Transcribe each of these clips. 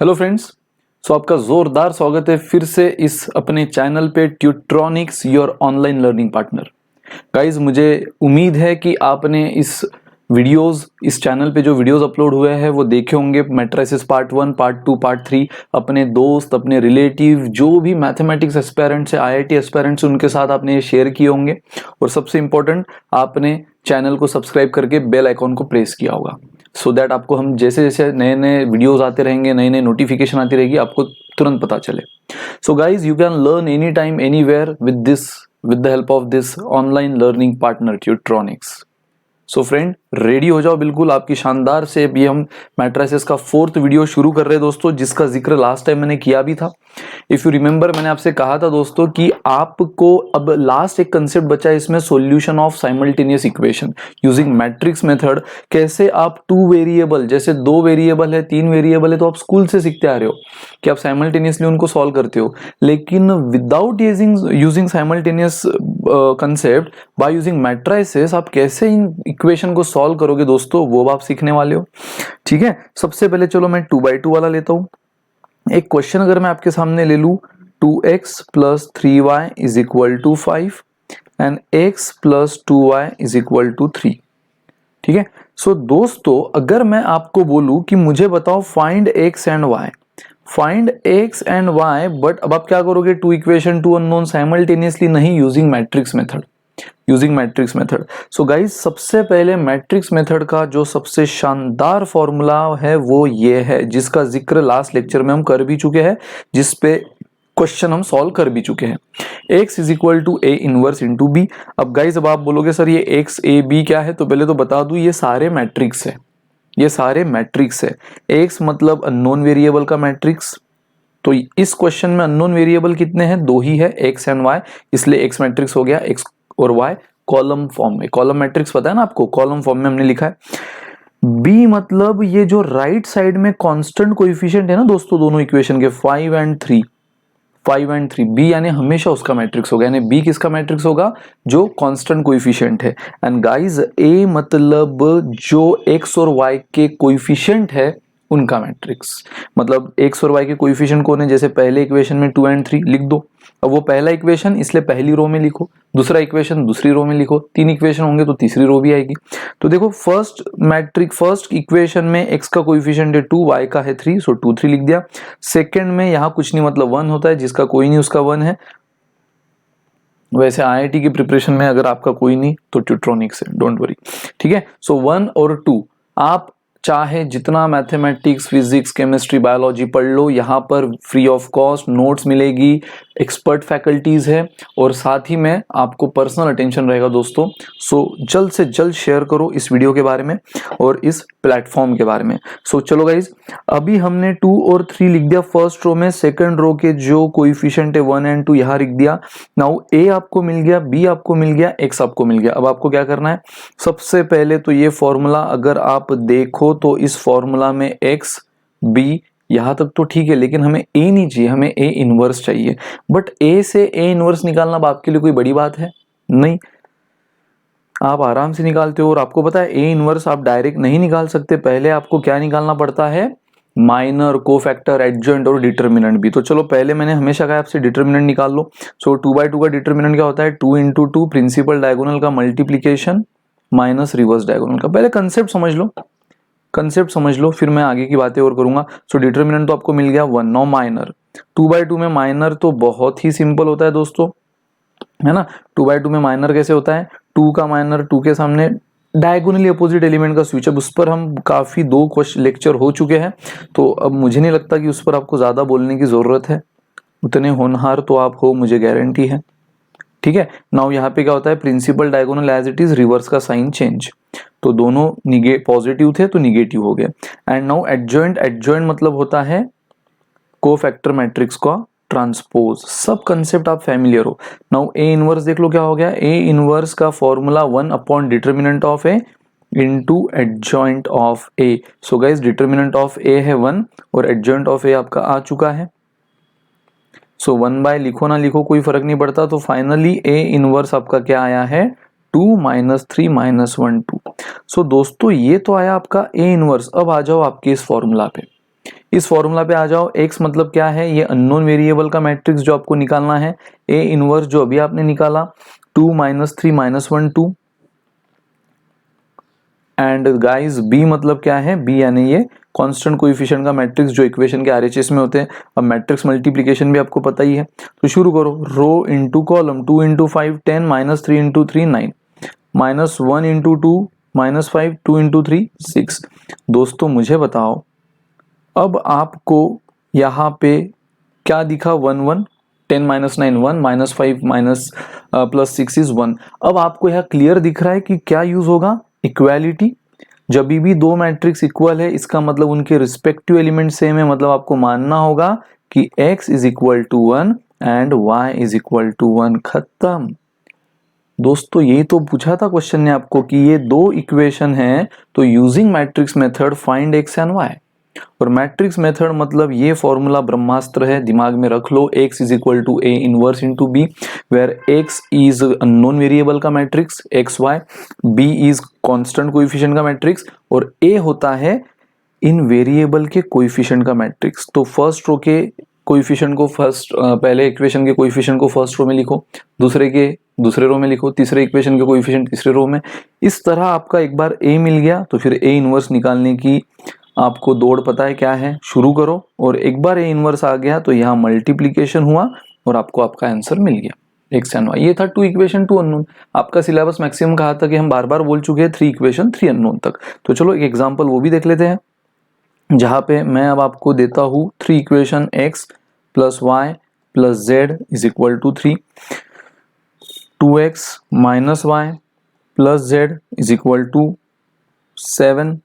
Hello friends. आपका जोरदार स्वागत है फिर से इस अपने चैनल पे Tutronics your online learning partner. Guys, मुझे उम्मीद है कि आपने इस चैनल पे जो वीडियोस अपलोड हुए हैं वो देखे होंगे। मैट्रिसेस पार्ट 1, पार्ट 2, पार्ट 3 अपने दोस्त, अपने रिलेटिव, जो भी मैथमेटिक्स एस्पेरेंट्स है, आईआईटी एस्पेरेंट्स, उनके साथ आपने ये शेयर किए होंगे। और सबसे इंपॉर्टेंट, आपने चैनल को सब्सक्राइब करके बेल आइकॉन को प्रेस किया होगा, सो दैट आपको हम जैसे जैसे नए नए वीडियोस आते रहेंगे, नई नई नोटिफिकेशन आती रहेगी, आपको तुरंत पता चले। So guys, you can learn any time anywhere with the help of this online learning partner Tutronics. So friend, ready हो जाओ बिल्कुल आपकी शानदार से। अभी हम मैट्रिसेस का 4th वीडियो शुरू कर रहे हैं दोस्तों, जिसका जिक्र लास्ट टाइम मैंने किया भी था। इफ यू रिमेंबर, मैंने आपसे कहा था दोस्तों कि आपको अब लास्ट एक कंसेप्ट बचा है इसमें, solution of simultaneous equation using matrix method. कैसे आप 2 वेरिएबल, जैसे 2 वेरिएबल है, 3 वेरिएबल है, तो आप स्कूल से सीखते आ रहे हो कि आप साइमल्टेनियसली उनको सॉल्व करते हो। लेकिन without using simultaneous concept, by using matrices आप कैसे इन इक्वेशन को सॉल्व करोगे दोस्तों, वो आप सीखने वाले हो। ठीक है, सबसे पहले चलो मैं 2/2 वाला लेता हूं। एक क्वेश्चन अगर मैं आपके सामने ले लूं, 2x + 3y = 5 and x + 2y = 3। ठीक है, सो दोस्तों अगर मैं आपको बोलूं कि मुझे बताओ find x and y, find x and y, but अब आप क्या करोगे, 2 इक्वेशन 2 अननोन साइमल्टेनियसली नहीं, using matrix method. So guys, सबसे पहले मैट्रिक्स मेथड का जो सबसे शानदार फॉर्मूला है वो ये है, जिसका जिक्र लास्ट लेक्चर में हम कर भी चुके हैं, जिस पे क्वेश्चन हम सॉल्व कर भी चुके हैं। x = a inverse into b। अब गाइज, अब आप बोलोगे सर ये x a b क्या है, तो पहले तो बता दूं ये सारे मैट्रिक्स है, ये सारे मैट्रिक्स है। x मतलब अननोन वेरिएबल का मैट्रिक्स, तो इस क्वेश्चन में अननोन वेरिएबल कितने हैं, 2 ही है, x एंड y, इसलिए x मैट्रिक्स हो गया, x और y कॉलम फॉर्म में। कॉलम मैट्रिक्स पता है ना आपको, कॉलम फॉर्म में हमने लिखा है। b मतलब ये जो राइट साइड में कांस्टेंट कोएफिशिएंट है ना दोस्तों, दोनों इक्वेशन के 5 एंड 3, b यानी हमेशा उसका मैट्रिक्स होगा, यानी b किसका मैट्रिक्स होगा, जो कांस्टेंट कोएफिशिएंट है। एंड गाइस, a मतलब जो x और y के कोएफिशिएंट है उनका मैट्रिक्स। मतलब x और y के कोएफिशिएंट कौन है, जैसे पहले इक्वेशन में 2 एंड 3 लिख दो। अब वो पहला इक्वेशन इसलिए पहली रो में लिखो, दूसरा इक्वेशन दूसरी रो में लिखो, 3 इक्वेशन होंगे तो तीसरी रो भी आएगी। तो देखो, फर्स्ट इक्वेशन में x का कोएफिशिएंट है 2, y का है 3, सो 2 3 लिख दिया। सेकंड में यहाँ कुछ नहीं, मतलब 1 होता है, जिसका कोई नहीं उसका 1 है। वैसे आईआईटी की प्रिपरेशन में अगर आपका कोई नहीं तो ट्यूट्रॉनिक्स है, डोंट वरी। ठीक है, सो 1 और 2 आप चाहे जितना मैथमेटिक्स, फिजिक्स, केमिस्ट्री, बायोलॉजी पढ़ लो, यहाँ पर फ्री ऑफ कॉस्ट नोट्स मिलेगी, एक्सपर्ट फैकल्टीज है, और साथ ही में आपको पर्सनल अटेंशन रहेगा दोस्तों। सो जल्द से जल्द शेयर करो इस वीडियो के बारे में और इस प्लेटफॉर्म के बारे में। सो चलो गाइज, अभी हमने 2 और 3 लिख दिया फर्स्ट रो में, सेकंड रो के जो कोएफिशिएंट है 1 एंड 2 यहाँ लिख दिया। नाउ a आपको मिल गया, b आपको मिल गया, x आपको मिल गया। अब आपको क्या करना है, सबसे पहले तो ये फॉर्मूला अगर आप देखो तो इस फॉर्मूला में x b यहां तक तो ठीक है, लेकिन हमें a नहीं चाहिए, हमें a इनवर्स चाहिए। बट a से a इनवर्स निकालना अब आपके लिए कोई बड़ी बात है नहीं, आप आराम से निकालते हो। और आपको पता है a इनवर्स आप डायरेक्ट नहीं निकाल सकते, पहले आपको क्या निकालना पड़ता है, माइनर, कोफैक्टर, एडजॉइंट और डिटर्मिनेंट भी। तो चलो पहले मैंने हमेशा कहा आपसे डिटर्मिनेंट निकाल लो। सो 2/2 का डिटर्मिनेंट क्या होता है, 2 × 2 प्रिंसिपल डायगोनल का मल्टीप्लीकेशन माइनस रिवर्स डायगोनल का। पहले कंसेप्ट समझ लो, फिर मैं आगे की बातें और करूंगा। सो डिटर्मिनेंट तो आपको मिल गया 1। नो माइनर, 2/2 में माइनर तो बहुत ही सिंपल होता है दोस्तों, है ना। 2/2 में माइनर कैसे होता है, 2 का माइनर 2 के सामने डायगोनली अपोजिट एलिमेंट का स्विच। अब उस पर हम काफी 2 लेक्चर हो चुके हैं, तो अब मुझे नहीं लगता कि उस पर आपको ज्यादा बोलने की जरूरत है, उतने होनहार तो आप हो, मुझे गारंटी है। ठीक है, नाउ यहाँ पे क्या होता है, principal diagonal as it is, reverse का साइन चेंज, तो दोनों पॉजिटिव थे तो निगेटिव हो गए। एंड नाउ एडजॉइंट मतलब होता है कोफैक्टर मैट्रिक्स का ट्रांसपोज। सब कंसेप्ट आप फैमिलियर हो। नाउ ए इनवर्स देख लो क्या हो गया, ए इनवर्स का formula 1 determinant of A into adjoint of A. So guys, determinant of A है 1 और एडजॉइंट ऑफ ए आपका आ चुका है। सो 1 लिखो ना लिखो कोई फर्क नहीं पड़ता। तो फाइनली ए इनवर्स आपका क्या आया है, 2 - 3 - 1 2। सो दोस्तों ये तो आया आपका ए इनवर्स। अब आ जाओ आपके इस फॉर्मूला पे। इस फॉर्मूला पे आ जाओ। x मतलब क्या है, ये अननोन वेरिएबल का मैट्रिक्स जो आपको निकालना है। A इनवर्स जो अभी आपने निकाला 2 - 3 - 1 2। एंड गाइस b मतलब क्या है, b यानी ये कांस्टेंट कोएफिशिएंट का मैट्रिक्स जो इक्वेशन के आरएचएस में होते हैं। अब मैट्रिक्स मल्टीप्लिकेशन भी आपको पता ही है, तो शुरू करो। रो इनटू कॉलम 2 × 5 10 - 3 × 3 9 -1 × 2 -5 2 × 3 6। दोस्तों मुझे बताओ अब आपको यहाँ पे क्या दिखा, 1 1 10 - 9 1 -5 माइनस प्लस 6 इज 1। अब आपको यहाँ क्लियर दिख रहा है कि क्या यूज होगा, इक्वालिटी। जब भी दो मैट्रिक्स इक्वल है इसका मतलब उनके रिस्पेक्टिव एलिमेंट सेम है, मतलब आपको मानना होगा कि x is equal to 1 and y is equal to 1। खत्म। दोस्तों ये तो पूछा था क्वेश्चन ने आपको कि ये दो इक्वेशन है, तो using matrix method find x and y। और मैट्रिक्स मेथड मतलब ये फॉर्मूला ब्रह्मास्त्र है, दिमाग में रख लो। x is equal to a inverse into b, where x is unknown variable का matrix X Y, b is constant coefficient का मैट्रिक्स, और a होता है इन वेरिएबल के कोएफिशिएंट का मैट्रिक्स। तो फर्स्ट रो के कोएफिशिएंट को पहले इक्वेशन के कोएफिशिएंट को फर्स्ट रो में लिखो, दूसरे के दूसरे रो में लिखो, तीसरे इक्वेशन के कोएफिशिएंट तीसरे रो में। इस तरह आपका एक बार a मिल गया तो फिर a इनवर्स निकालने की आपको दौड़ पता है क्या है, शुरू करो। और एक बार a इनवर्स आ गया तो यहाँ मल्टीप्लीकेशन हुआ और आपको आपका आंसर मिल गया x एंड y। ये था 2 इक्वेशन 2 अननोन। आपका सिलेबस मैक्सिमम कहा था कि हम बार बार बोल चुके हैं 3 इक्वेशन 3 अननोन तक। तो चलो एक एग्जांपल वो भी देख लेते हैं, जहां पे मैं अब आपको देता हूं 3 equation x plus Y plus Z is equal to 3, 2x minus Y plus Z is equal to 7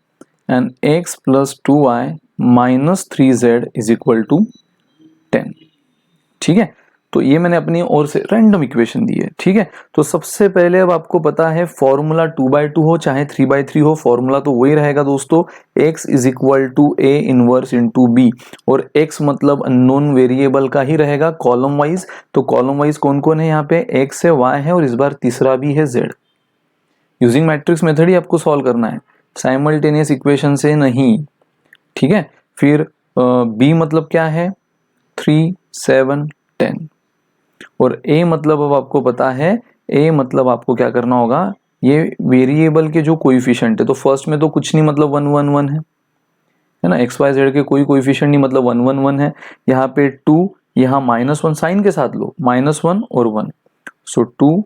and x plus 2y minus 3z is equal to 10। ठीक है, तो ये मैंने अपनी ओर से रैंडम इक्वेशन दी है। ठीक है, तो सबसे पहले अब आपको पता है फॉर्मूला 2/2 हो चाहे 3/3 हो, फॉर्मूला तो वही रहेगा दोस्तों, x is equal to a inverse into b। और x मतलब अननोन वेरिएबल का ही रहेगा कॉलम वाइज। तो कॉलम वाइज कौन कौन है यहाँ पे, x है, y है और इस बार तीसरा भी है z। यूजिंग मैट्रिक्स मेथड ही आपको सॉल्व करना है, साइमल्टेनियस इक्वेशन से नहीं। ठीक है, फिर b मतलब क्या है, 3 7 10। और a मतलब अब आपको पता है, a मतलब आपको क्या करना होगा, ये वेरिएबल के जो कोएफिशिएंट है, तो फर्स्ट में तो कुछ नहीं मतलब 1 1 1 है ना, एक्स वाई जेड के कोई कोएफिशिएंट नहीं मतलब 1 1 1 है। यहाँ पे 2, यहाँ -1 साइन के साथ लो, -1 और 1, सो 2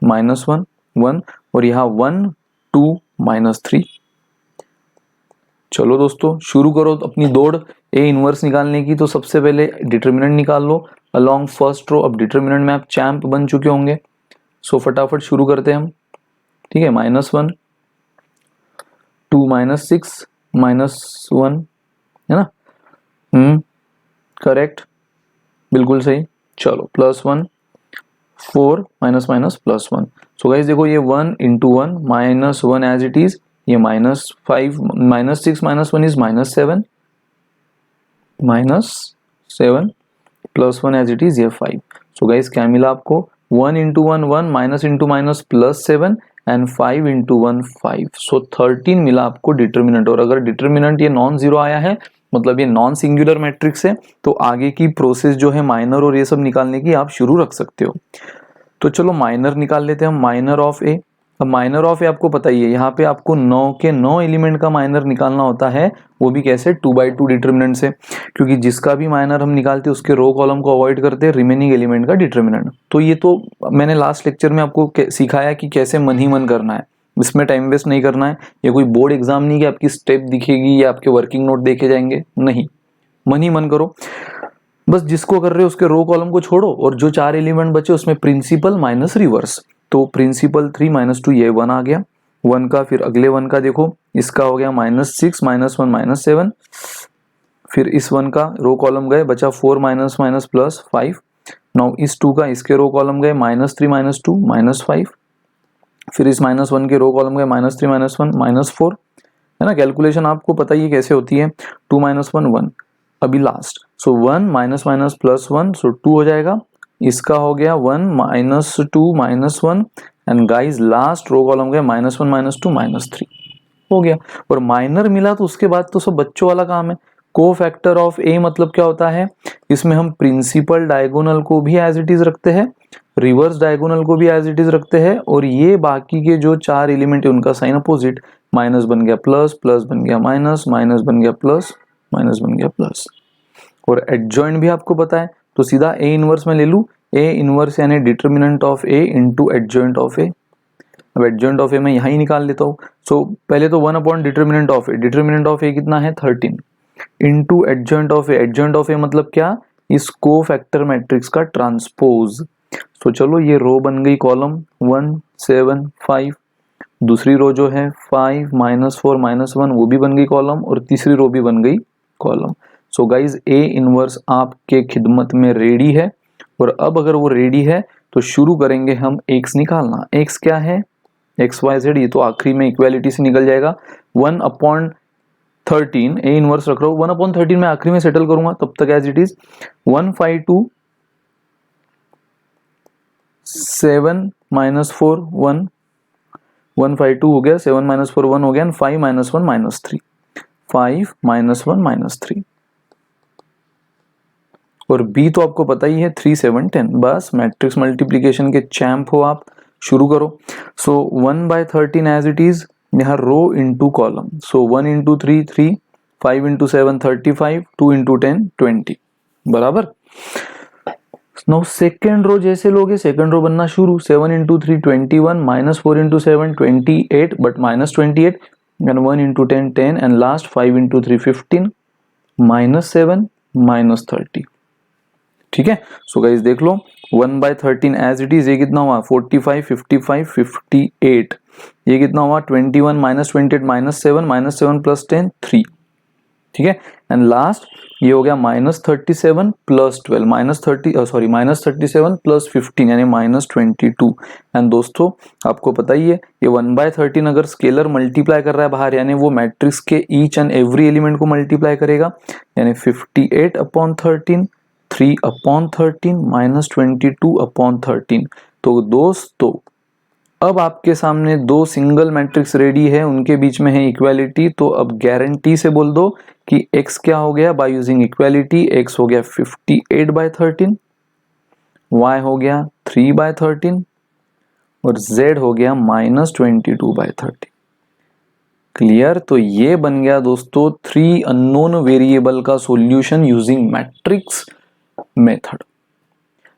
-1 1 और यहाँ 1 2 -3। चलो दोस्तों शुरू करो अपनी दौड़ a इनवर्स निकालने की। तो सबसे पहले डिटर्मिनेंट निकाल लो अलोंग फर्स्ट रो। अब डिटर्मिनेंट में आप चैंप बन चुके होंगे, सो फटाफट शुरू करते हैं हम। ठीक है, -1 2 -6 -1 है ना, करेक्ट, बिल्कुल सही। चलो +1 4 -1 सो गाइस देखो ये 1 × 1 -1 एज इट इज, ये -5 -6 -1 इज -7 +1 एज इट इज, ये 5। सो गाइस क्या मिला आपको, 1 × 1 1 -× +7 एंड 5 × 1 5, सो 13 मिला आपको डिटर्मिनेंट। और अगर डिटर्मिनेंट ये नॉन जीरो आया है मतलब ये नॉन सिंगुलर मैट्रिक्स है, तो आगे की प्रोसेस जो है माइनर और ये सब निकालने की आप शुरू रख सकते हो। तो चलो माइनर निकाल लेते हैं हम, माइनर ऑफ ए। अब माइनर ऑफ ए आपको पता ही है, यहाँ पे आपको 9 के 9 एलिमेंट का माइनर निकालना होता है, वो भी कैसे, 2/2 डिटर्मिनेंट से, क्योंकि जिसका भी माइनर हम निकालते हैं उसके रो कॉलम को अवॉइड करते हैं, रिमेनिंग एलिमेंट का डिटर्मिनेंट। तो ये तो मैंने लास्ट लेक्चर में आपको सिखाया कि कैसे मन ही मन करना है, इसमें टाइम वेस्ट नहीं करना है। ये कोई बोर्ड एग्जाम नहीं कि आपकी स्टेप दिखेगी या आपके वर्किंग नोट देखे जाएंगे, नहीं, मन ही मन करो। बस जिसको कर रहे हो उसके रो कॉलम को छोड़ो और जो 4 एलिमेंट बचे उसमें प्रिंसिपल माइनस रिवर्स। तो प्रिंसिपल 3 - 2 ये 1 आ गया, 1 का, फिर अगले 1 का देखो, इसका हो गया -6 -1 -7, फिर इस 1 का रो कॉलम गए, बचा 4 -5। नाउ इस 2 का, इसके रो कॉलम गए -3 -2 -5, फिर इस -1 के रो कॉलम गए -3 -1 -4, है ना। कैलकुलेशन आपको पता ही है कैसे होती है, 2 - 1 1, अभी लास्ट, सो 1 -1 सो 2 हो जाएगा, इसका हो गया 1 -2 -1 and guys last row column गए -1 -2 -3 हो गया। और माइनर मिला तो उसके बाद तो सब बच्चों वाला काम है, कोफैक्टर ऑफ ए मतलब क्या होता है, इसमें हम प्रिंसिपल डायगोनल को भी एज इट इज रखते हैं, रिवर्स डायगोनल को भी एज इट इज रखते हैं, और ये बाकी के जो 4 एलिमेंट है उनका साइन अपोजिट, माइनस बन गया प्लस, प्लस बन गया माइनस, माइनस बन गया प्लस, माइनस बन गया प्लस। और एडजॉइंट भी आपको पता है, तो सीधा ए इनवर्स में ले लूं, ए इनवर्स यानी determinant of A into adjoint of A. अब एडजॉइंट ऑफ ए मैं यहाँ ही निकाल लेता हूँ। सो पहले तो 1 upon determinant of A, determinant of A कितना है 13, into adjoint of A, adjoint of A मतलब क्या, इस कोफैक्टर मैट्रिक्स का ट्रांसपोज। तो चलो ये रो बन गई कॉलम 1 7 5, दूसरी रो जो है 5 -4 -1 वो भी बन गई कॉलम, और तीसरी रो भी बन गई column. So guys A inverse आपके खिदमत में रेडी है। और अब अगर वो रेडी है तो शुरू करेंगे हम एक्स निकालना। एक्स क्या है, एक्स वाई जेड, ये तो आखिरी में इक्वालिटी से निकल जाएगा। 1/13 ए इनवर्स रख रहा हूँ, 1/13 मैं आखिरी में सेटल करूंगा, तब तक एज इट इज 152 7 -4 1, 152 हो गया, 7 -4 1 हो गया, 5 -1 -3, 5 -1 -3, और b तो आपको पता ही है 3 7 10। बस मैट्रिक्स मल्टीप्लिकेशन के चैंप हो आप, शुरू करो। सो 1/13 एज इट इज, यहाँ रो इंटू कॉलम, सो 1 × 3 3, 5 × 7 35, 2 × 10 20, बराबर। नाउ सेकेंड रो जैसे लोगे सेकेंड रो बनना शुरू, 7 × 3 21, -4 × 7 28, बट -28, and 1 × 10 10, and last 5 × 3 15, -7 -30। ठीक है, सो गाइस देख लो 1/13 एज इट इज, ये कितना हुआ 45 55 58, ये कितना हुआ 21 -28 -7 +7 10 3, ठीक है, एंड लास्ट ये हो गया -37 + 12, -37 + 15 यानी -22। एंड दोस्तों आपको पता ही है ये 1/13 अगर स्केलर मल्टीप्लाई कर रहा है बाहर, यानी वो मैट्रिक्स के ईच एंड एवरी एलिमेंट को मल्टीप्लाई करेगा, यानी 58/13, 3/13 -22/13। तो दोस्तों अब आपके सामने दो सिंगल मैट्रिक्स रेडी है, उनके बीच में है इक्वालिटी। तो अब गारंटी से बोल दो कि x क्या हो गया, बाय यूजिंग इक्वालिटी x हो गया 58/13, y हो गया 3/13, और z हो गया -22/13। क्लियर। तो ये बन गया दोस्तों 3 अननोन वेरिएबल का सॉल्यूशन यूजिंग मैट्रिक्स मेथड।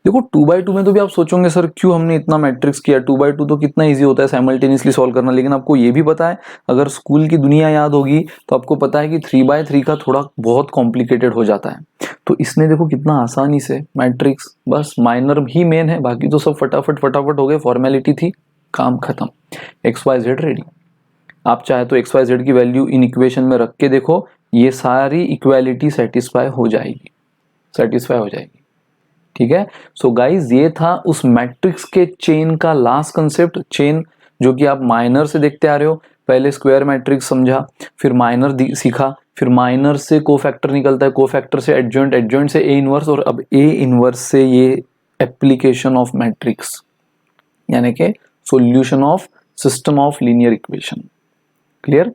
देखो 2x2 में तो भी आप सोचोगे सर क्यों हमने इतना मैट्रिक्स किया, 2x2 तो कितना इजी होता है साइमल्टेनियसली सॉल्व करना, लेकिन आपको ये भी पता है अगर स्कूल की दुनिया याद होगी तो आपको पता है कि 3x3 का थोड़ा बहुत कॉम्प्लिकेटेड हो जाता है। तो इसने देखो कितना आसानी से मैट्रिक्स, बस माइनर ही मेन है, बाकी तो सब फटाफट हो गए, फॉर्मेलिटी थी, काम खत्म, XYZ रेडी। आप चाहे तो XYZ की वैल्यू इन इक्वेशन में रख के देखो, ये सारी इक्वालिटी सेटिस्फाई हो जाएगी। ठीक है। सो गाइज ये था उस मैट्रिक्स के चेन का लास्ट कंसेप्ट, चेन जो कि आप माइनर से देखते आ रहे हो। पहले स्क्वायर मैट्रिक्स समझा, फिर माइनर सीखा, फिर माइनर से कोफैक्टर निकलता है, कोफैक्टर से एडजॉइंट, एडजॉइंट से ए इनवर्स, और अब ए इनवर्स से ये एप्लीकेशन ऑफ मैट्रिक्स यानी कि solution of system of linear equation. Clear.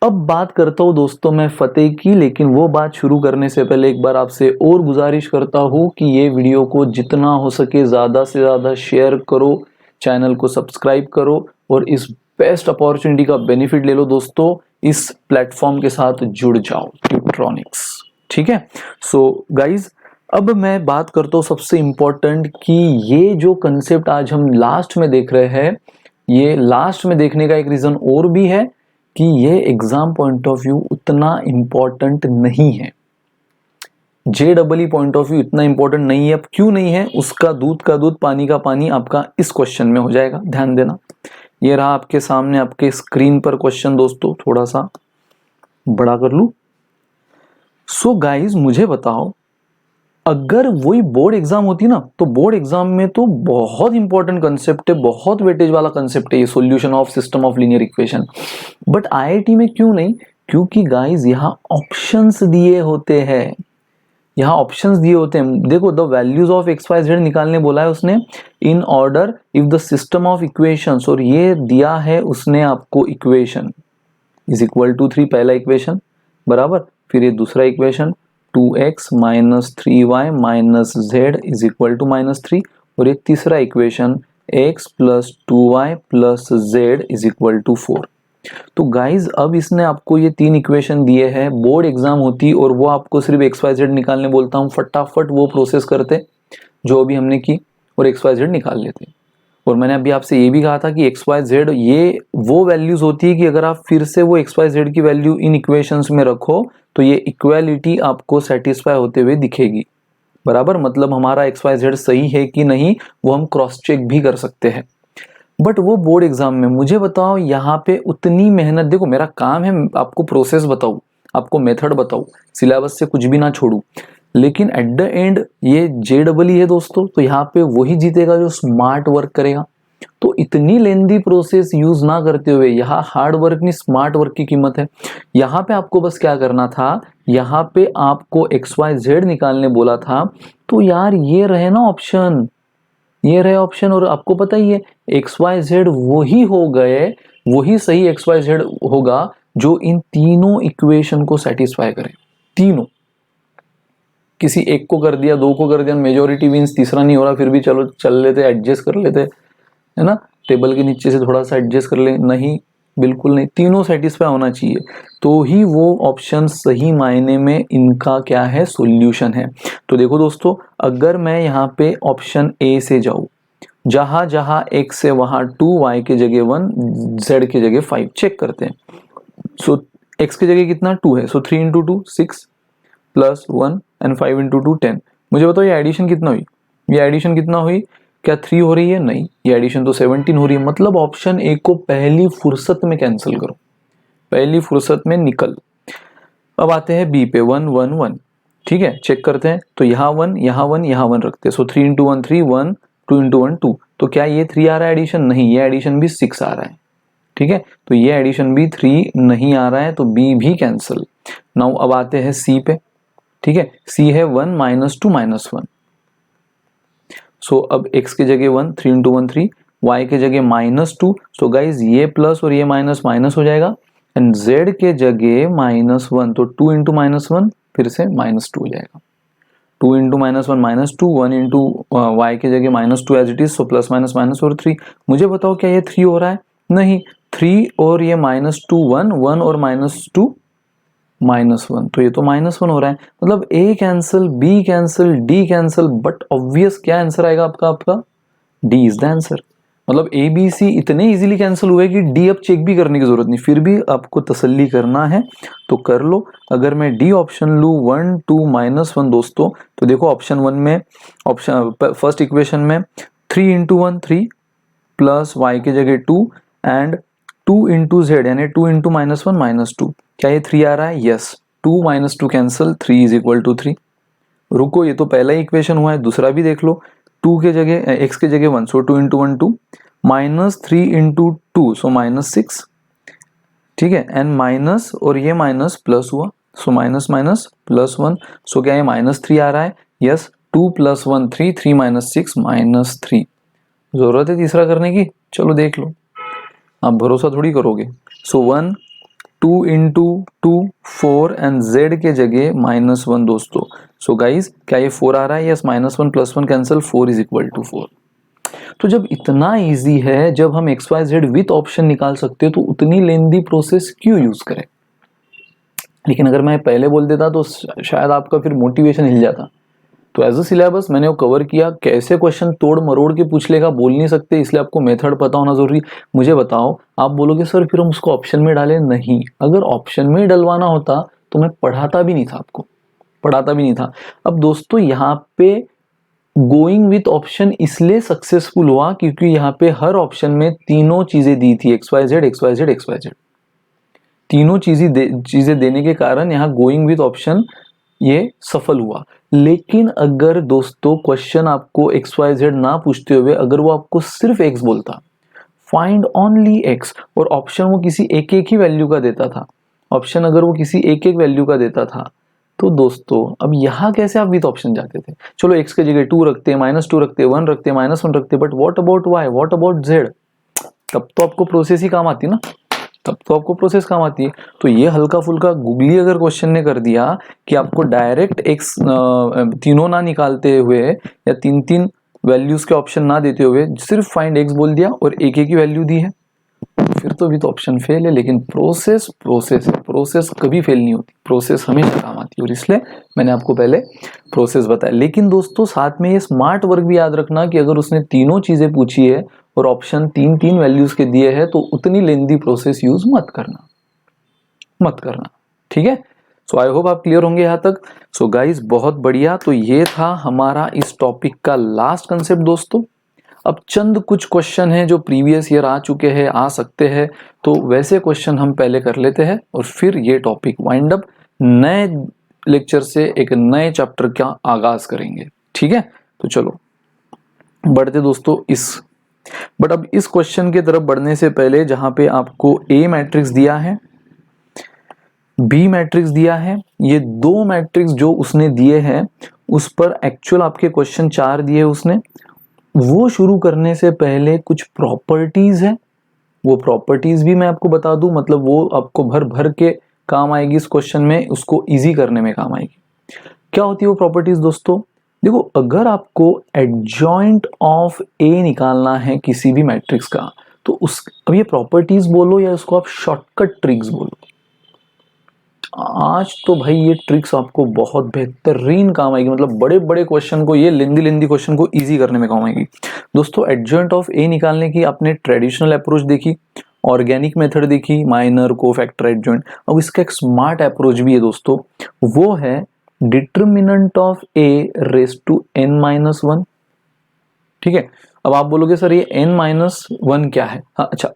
अब बात करता हूं दोस्तों मैं फतेह की, लेकिन वो बात शुरू करने से पहले एक बार आपसे और गुजारिश करता हूं कि ये वीडियो को जितना हो सके ज़्यादा से ज़्यादा शेयर करो, चैनल को सब्सक्राइब करो, और इस बेस्ट अपॉर्चुनिटी का बेनिफिट ले लो दोस्तों, इस प्लेटफॉर्म के साथ जुड़ जाओ, ट्यूट्रॉनिक्स। ठीक है। सो गाइज अब मैं बात करता हूँ सबसे इम्पोर्टेंट कि ये जो कंसेप्ट आज हम लास्ट में देख रहे हैं, ये लास्ट में देखने का एक रीज़न और भी है कि ये एग्जाम पॉइंट ऑफ व्यू उतना इम्पोर्टेंट नहीं है, JEE पॉइंट ऑफ व्यू इतना इम्पोर्टेंट नहीं है। अब क्यों नहीं है, उसका दूध का दूध पानी का पानी आपका इस क्वेश्चन में हो जाएगा, ध्यान देना। ये रहा आपके सामने आपके स्क्रीन पर क्वेश्चन दोस्तों, थोड़ा सा बड़ा कर लूं। सो गाइज मुझे बताओ, अगर वही बोर्ड एग्जाम होती ना, तो बोर्ड एग्जाम में तो बहुत इंपॉर्टेंट कंसेप्ट है, बहुत वेटेज वाला कंसेप्ट है ये solution of system of linear equation, but IIT में क्यों नहीं? क्योंकि गाइज यहाँ ऑप्शंस दिए होते हैं, यहाँ ऑप्शंस दिए होते हैं। देखो द वैल्यूज ऑफ XYZ निकालने बोला है उसने in order if the system of equations, और ये दिया है उसने आपको इक्वेशन इज इक्वल टू 3 पहला इक्वेशन बराबर, फिर ये दूसरा equation 2x minus 3y minus z is equal to -3, और ये तीसरा equation x plus 2y plus z is equal to 4। तो गाइज अब इसने आपको ये 3 इक्वेशन दिए हैं, बोर्ड एग्जाम होती और वो आपको सिर्फ XYZ निकालने बोलता हूँ, फटाफट वो प्रोसेस करते जो अभी हमने की और XYZ निकाल लेते। और मैंने अभी आपसे ये भी कहा था कि XYZ ये वो वैल्यूज होती है कि अगर आप फिर से वो XYZ की वैल्यू इन इक्वेशंस में रखो तो ये इक्वालिटी आपको सेटिस्फाई होते हुए दिखेगी, बराबर। मतलब हमारा XYZ सही है कि नहीं वो हम क्रॉस चेक भी कर सकते हैं। बट वो बोर्ड एग्जाम में मुझे बताओ, यहाँ पे उतनी मेहनत, देखो मेरा काम है आपको प्रोसेस बताऊं, आपको मेथड बताऊं, सिलेबस से कुछ भी ना छोड़ू, लेकिन एट द एंड ये JEE है दोस्तों, तो यहाँ पे वही जीतेगा जो स्मार्ट वर्क करेगा। तो इतनी लेंदी प्रोसेस यूज ना करते हुए यहाँ हार्ड वर्क नहीं स्मार्ट वर्क की कीमत है। यहाँ पे आपको बस क्या करना था, यहाँ पे आपको XYZ निकालने बोला था, तो यार ये रहे ना ऑप्शन, ये रहे ऑप्शन, और आपको पता ही है XYZ वही हो गए, वही सही XYZ होगा जो इन तीनों इक्वेशन को सेटिस्फाई करे। तीनों, किसी एक को कर दिया, दो को कर दिया, मेजोरिटी मींस तीसरा नहीं हो रहा, फिर भी चलो चल लेते, एडजस्ट कर लेते, है ना, टेबल के नीचे से थोड़ा सा एडजस्ट कर ले, नहीं बिल्कुल नहीं, तीनों सेटिस्फाई होना चाहिए, तो ही वो ऑप्शन सही मायने में इनका क्या है, सॉल्यूशन है। तो देखो दोस्तों, अगर मैं यहाँ पे ऑप्शन ए से जाऊँ, जहां जहां x है वहां 2, y के जगह 1, z के जगह 5, चेक करते हैं। सो x के जगह कितना 2 है, सो 3 × 2 6 प्लस 1 एंड 5 × 2 10। मुझे बताओ ये एडिशन कितना हुई, ये एडिशन कितना हुई, क्या 3 हो रही है, नहीं, ये एडिशन तो 17 हो रही है। मतलब ऑप्शन ए को पहली फुर्सत में कैंसिल करो, पहली फुर्सत में निकल। अब आते हैं बी पे, 1 1 1, ठीक है, चेक करते हैं। तो यहाँ 1 यहाँ 1 यहाँ 1 रखते हैं, सो 3 × 1 3 1, 2 × 1 2। तो क्या ये 3 आ रहा है एडिशन, नहीं, ये एडिशन भी 6 आ रहा है, ठीक है, तो ये एडिशन भी 3 नहीं आ रहा है, तो बी भी कैंसिल। नाउ अब आते हैं सी पे, ठीक है, सी है 1 -2 -1। सो अब x की जगह 1, 3 × 1 3, y के जगह -2, सो गाइज ये प्लस और ये माइनस माइनस हो जाएगा, एंड z के जगह -1, तो 2 × -1 फिर से -2 हो जाएगा, 2 × -1 -2, 1 × y के जगह -2 as it is, so plus minus minus और 3। मुझे बताओ क्या ये 3 हो रहा है, नहीं, 3 और ये -2 1 1 और -2 -1, तो ये तो -1 हो रहा है। मतलब A cancel, B cancel, D cancel, but obvious क्या आंसर आएगा आपका D इज द आंसर। मतलब A B C इतने इजीली कैंसिल हुए कि D अब चेक भी करने की जरूरत नहीं, फिर भी आपको तसल्ली करना है तो कर लो। अगर मैं D ऑप्शन लूँ 1 2 -1 दोस्तों, तो देखो ऑप्शन 1 में, ऑप्शन फर्स्ट इक्वेशन में 3 × 1 3 प्लस y के जगह 2 एंड 2 × z यानी 2 × -1 -2, क्या ये 3 आ रहा है, yes, 2 -2 cancel, 3 is equal to 3। रुको, ये तो पहला इक्वेशन हुआ है, दूसरा भी देख लो, 2 के जगह x के जगह 1, सो 2 × 1 2, -3 × 2 सो -6, ठीक है, एंड माइनस और ये माइनस प्लस हुआ, सो माइनस माइनस प्लस 1, सो क्या ये -3 आ रहा है, यस, 2 + 1 3, 3 - 6 -3। जरूरत है तीसरा करने की, चलो देख लो, आप भरोसा थोड़ी करोगे। सो 1 2 × 2 4 एंड z के जगह -1 दोस्तों। सो गाइज क्या ये 4 आ रहा है, yes, -1 + 1 cancel, 4 is equal to 4। तो जब इतना इजी है, जब हम XYZ विथ ऑप्शन निकाल सकते हैं, तो उतनी लेंदी प्रोसेस क्यों यूज करें। लेकिन अगर मैं पहले बोल देता तो शायद आपका फिर मोटिवेशन हिल जाता। तो एज अ सिलेबस मैंने वो कवर किया, कैसे क्वेश्चन तोड़ मरोड़ के पूछ लेगा बोल नहीं सकते, इसलिए आपको मेथड पता होना जरूरी। मुझे बताओ, आप बोलोगे सर फिर हम उसको ऑप्शन में डालें, नहीं, अगर ऑप्शन में डलवाना होता तो मैं पढ़ाता भी नहीं था, आपको पढ़ाता भी नहीं था। अब दोस्तों यहाँ पे गोइंग विथ ऑप्शन इसलिए सक्सेसफुल हुआ क्योंकि यहाँ पे हर ऑप्शन में तीनों चीजें दी थी, XYZ XYZ XYZ, तीनों चीजें देने के कारण यहाँ गोइंग विथ ऑप्शन ये सफल हुआ। लेकिन अगर दोस्तों क्वेश्चन आपको XYZ ना पूछते हुए अगर वो आपको सिर्फ x बोलता, फाइंड ओनली x, और ऑप्शन वो किसी एक ही वैल्यू का देता था, ऑप्शन अगर वो किसी एक वैल्यू का देता था, तो दोस्तों अब यहाँ कैसे आप विथ ऑप्शन जाते थे। चलो x के जगह 2 रखते, -2 रखते, 1 रखते, -1 रखते, but what about y, what about z, तब तो आपको प्रोसेस ही काम आती ना। तब तो आपको प्रोसेस काम आती है। तो ये हल्का फुल्का गूगली अगर क्वेश्चन ने कर दिया कि आपको डायरेक्ट एक्स तीनों ना निकालते हुए या तीन तीन वैल्यूज के ऑप्शन ना देते हुए सिर्फ फाइंड एक्स बोल दिया और एक ही वैल्यू दी है, फिर तो भी तो ऑप्शन फेल है। लेकिन प्रोसेस प्रोसेस है, प्रोसेस कभी फेल नहीं होती, प्रोसेस हमेशा काम आती है और इसलिए मैंने आपको पहले प्रोसेस बताया। लेकिन दोस्तों साथ में ये स्मार्ट वर्क भी याद रखना कि अगर उसने तीनों चीजें पूछी है और ऑप्शन तीन तीन वैल्यूज के दिए हैं तो उतनी लेंदी प्रोसेस यूज मत करना, ठीक है। सो आई होप आप क्लियर होंगे यहाँ तक। सो गाइज बहुत बढ़िया, तो ये था हमारा इस टॉपिक का लास्ट कंसेप्ट दोस्तों। अब चंद कुछ क्वेश्चन हैं जो प्रीवियस ईयर आ चुके हैं, आ सकते हैं, तो वैसे क्वेश्चन हम पहले कर लेते हैं और फिर ये टॉपिक वाइंड अप, नए लेक्चर से एक नए चैप्टर का आगाज करेंगे, ठीक है। तो चलो बढ़ते दोस्तों बट अब इस क्वेश्चन की तरफ बढ़ने से पहले जहां पे आपको ए मैट्रिक्स दिया है, बी मैट्रिक्स दिया है, ये दो मैट्रिक्स जो उसने दिए हैं उस पर एक्चुअल आपके क्वेश्चन 4 दिए उसने, वो शुरू करने से पहले कुछ प्रॉपर्टीज है, वो प्रॉपर्टीज भी मैं आपको बता दूं, मतलब वो आपको भर भर के काम आएगी इस क्वेश्चन में, उसको इजी करने में काम आएगी। क्या होती है वो प्रॉपर्टीज दोस्तों? देखो अगर आपको एडजॉइंट ऑफ ए निकालना है किसी भी मैट्रिक्स का, तो अब ये प्रॉपर्टीज बोलो या उसको आप शॉर्टकट ट्रिक्स बोलो, आज तो भाई ये ट्रिक्स आपको बहुत बेहतरीन काम आएगी, मतलब बड़े बड़े क्वेश्चन को, ये लेंदी क्वेश्चन को इजी करने में काम आएगी दोस्तों। एडजॉइंट ऑफ ए निकालने की आपने ट्रेडिशनल अप्रोच देखी, ऑर्गेनिक मेथड देखी, माइनर, कोफैक्टर, एडजॉइंट। अब इसका एक स्मार्ट अप्रोच भी है दोस्तों, वो है determinant of A raise to n minus one, ठीक है। अब आप बोलोगे सर ये n माइनस वन क्या है? हाँ अच्छा,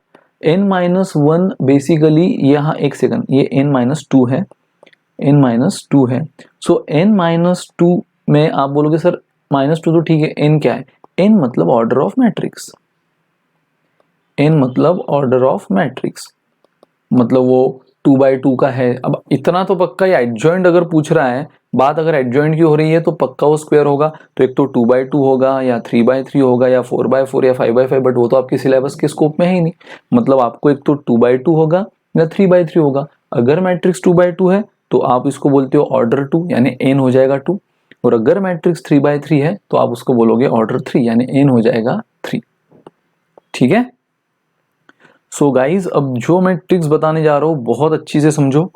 n माइनस वन बेसिकली यहाँ एक सेकंड, ये n माइनस टू है, n माइनस टू है। सो n माइनस टू में आप बोलोगे सर माइनस टू तो ठीक है, n क्या है? n मतलब ऑर्डर ऑफ मैट्रिक्स, n मतलब ऑर्डर ऑफ मैट्रिक्स, मतलब वो 2x2 का है। अब इतना तो पक्का, ये एडजॉइंट अगर पूछ रहा है, बात अगर एडजॉइंट की हो रही है तो पक्का वो स्क्वायर होगा, तो एक तो 2x2 होगा या 3x3 होगा या 4x4 या 5x5, बट वो तो आपके सिलेबस के स्कोप में है ही नहीं। मतलब आपको एक तो 2x2 होगा या 3x3 होगा। अगर मैट्रिक्स 2x2 है तो आप इसको बोलते हो ऑर्डर 2 यानी n हो जाएगा 2, और अगर मैट्रिक्स 3x3 है तो आप उसको बोलोगे ऑर्डर 3 यानी n हो जाएगा 3, ठीक है। सो गाइज अब जो मैं ट्रिक्स बताने जा रहा हूँ बहुत अच्छी से समझो।